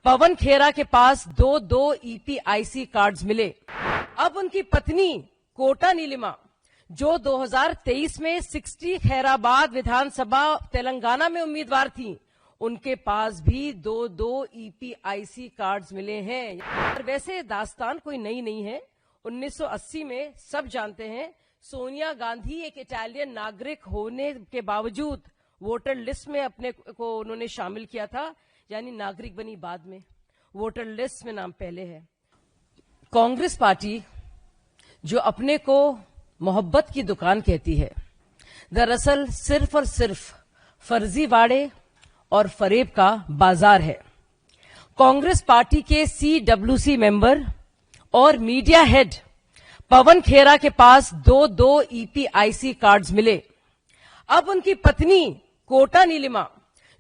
पवन खेरा के पास दो EPIC cards मिले। अब उनकी पत्नी कोटा नीलिमा, जो 2023 में 60 खैराबाद विधानसभा तेलंगाना में उम्मीदवार थी, उनके पास भी दो ईपीआईसी कार्ड्स मिले हैं। और वैसे दास्तान कोई नई नहीं है। 1980 में सब जानते हैं, सोनिया गांधी एक इटालियन नागरिक होने के बावजूद वोटर लिस्ट में अपने को उन्होंने शामिल किया था, यानी नागरिक बनी बाद में, वोटर लिस्ट में नाम पहले है। कांग्रेस पार्टी जो अपने को मोहब्बत की दुकान कहती है, दरअसल सिर्फ और सिर्फ फर्जीवाड़े और फरेब का बाजार है। कांग्रेस पार्टी के CWC मेंबर और मीडिया हेड पवन खेरा के पास दो ईपीआईसी कार्ड्स मिले। अब उनकी पत्नी कोटा नीलिमा,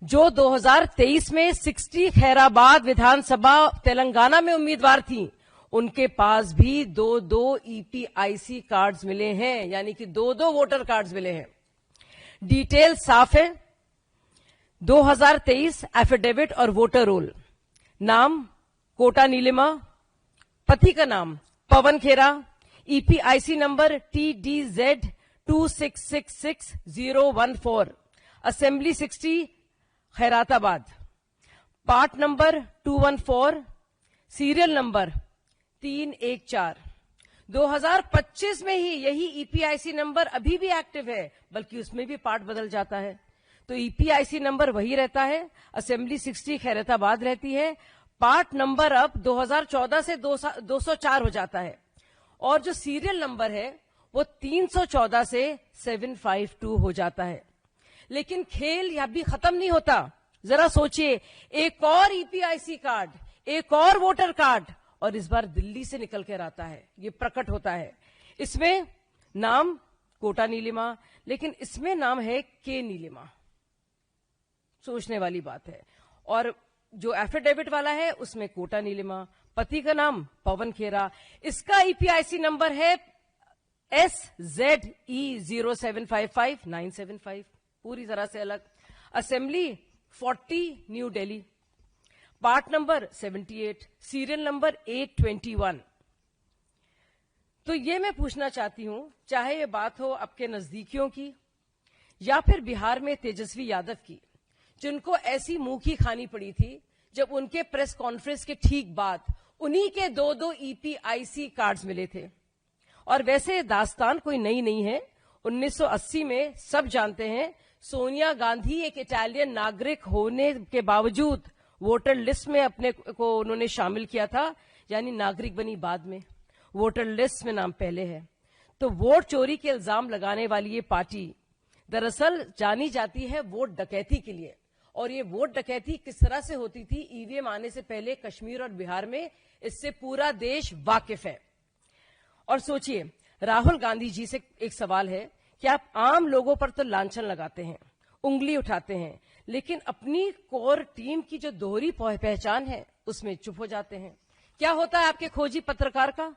जो 2023 में 60 खैराबाद विधानसभा तेलंगाना में उम्मीदवार थी, उनके पास भी दो ईपीआईसी कार्ड्स मिले हैं, यानी कि दो वोटर कार्ड्स मिले हैं। डिटेल साफ है। 2023 एफिडेविट और वोटर रोल, नाम कोटा नीलिमा, पति का नाम Pawan Khera, EPIC number TDZ 2666014, assembly 60 Khairatabad, part number 214, serial number 314। 2025 में ही यही ईपीआईसी नंबर अभी भी एक्टिव है, बल्कि उसमें भी पार्ट बदल जाता है, तो ईपीआईसी नंबर वही रहता है, असेंबली 60 खैराताबाद रहती है, पार्ट नंबर अब 2014 से 204 हो जाता है, और जो सीरियल नंबर है वो 314 से 752 हो जाता है। लेकिन खेल यह भी खत्म नहीं होता। जरा सोचिए, एक और ईपीआईसी कार्ड, एक और वोटर कार्ड, और इस बार दिल्ली से निकल कर आता है, ये प्रकट होता है। इसमें नाम कोटा नीलिमा, लेकिन इसमें नाम है के नीलिमा। सोचने वाली बात है। और जो एफिडेविट वाला है उसमें कोटा नीलिमा, पति का नाम पवन खेरा। इसका ईपीआईसी नंबर है SZE 0755975, पूरी तरह से अलग। Assembly 40 new Delhi, part number 78, serial number 821। तो ये मैं पूछना चाहती हूं, चाहे ये बात हो आपके नजदीकियों की या फिर बिहार में तेजस्वी यादव की, जिनको ऐसी मुंह की खानी पड़ी थी जब उनके प्रेस कॉन्फ्रेंस के ठीक बाद उन्हीं के दो ईपीआईसी कार्ड्स मिले थे। और वैसे दास्तान कोई नई नहीं है। 1980 में सब जानते हैं, सोनिया गांधी एक इटालियन नागरिक होने के बावजूद वोटर लिस्ट में अपने को उन्होंने शामिल किया था, यानी नागरिक बनी बाद में, वोटर लिस्ट में नाम पहले है। तो वोट चोरी के इल्जाम लगाने वाली ये पार्टी दरअसल जानी जाती है वोट डकैती के लिए। और ये वोट डकैती किस तरह से होती थी ईवीएम आने से पहले कश्मीर और बिहार में, इससे पूरा देश वाकिफ है। और सोचिए, राहुल गांधी जी से एक सवाल है कि आप आम लोगों पर तो लांछन लगाते हैं, उंगली उठाते हैं, लेकिन अपनी कोर टीम की जो दोहरी पहचान है उसमें चुप हो जाते हैं। क्या होता है आपके खोजी पत्रकार का?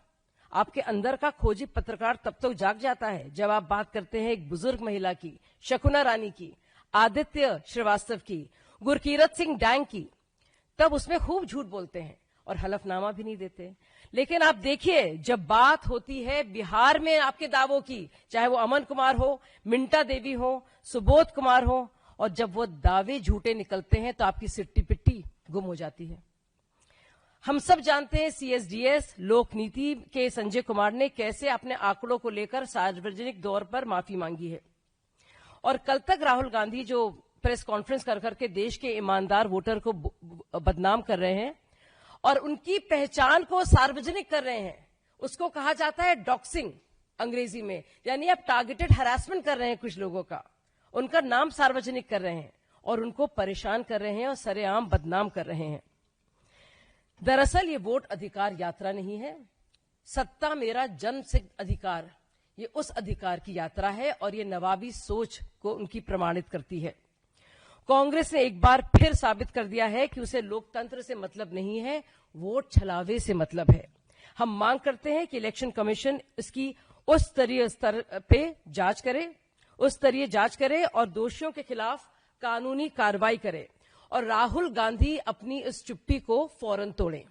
आपके अंदर का खोजी पत्रकार तब तक जाग जाता है जब आप बात करते हैं एक बुजुर्ग महिला की, शकुना रानी की, आदित्य श्रीवास्तव की, गुरकीरत सिंह डैंग की, तब उसमें खूब झूठ बोलते हैं और हलफनामा भी नहीं देते। लेकिन आप देखिए, जब बात होती है बिहार में आपके दावों की, चाहे वो अमन कुमार हो, मिंटा देवी हो, सुबोध कुमार हो, और जब वो दावे झूठे निकलते हैं तो आपकी सिट्टी पिट्टी गुम हो जाती है। हम सब जानते हैं CSDS लोक नीति के संजय कुमार ने कैसे अपने आंकड़ों को लेकर सार्वजनिक तौर पर माफी मांगी है। और कल तक राहुल गांधी जो प्रेस कॉन्फ्रेंस कर करके देश के ईमानदार वोटर को बदनाम कर रहे हैं और उनकी पहचान को सार्वजनिक कर रहे हैं, उसको कहा जाता है डॉक्सिंग अंग्रेजी में, यानी आप टारगेटेड हरासमेंट कर रहे हैं कुछ लोगों का, उनका नाम सार्वजनिक कर रहे हैं और उनको परेशान कर रहे हैं और सरेआम बदनाम कर रहे हैं। दरअसल ये वोट अधिकार यात्रा नहीं है, सत्ता मेरा जन्म सिद्ध अधिकार, ये उस अधिकार की यात्रा है और ये नवाबी सोच को उनकी प्रमाणित करती है। कांग्रेस ने एक बार फिर साबित कर दिया है कि उसे लोकतंत्र से मतलब नहीं है, वोट छलावे से मतलब है। हम मांग करते हैं कि इलेक्शन कमीशन इसकी उस स्तरीय स्तर पे जांच करे, और दोषियों के खिलाफ कानूनी कार्रवाई करे और राहुल गांधी अपनी इस चुप्पी को फौरन तोड़ें।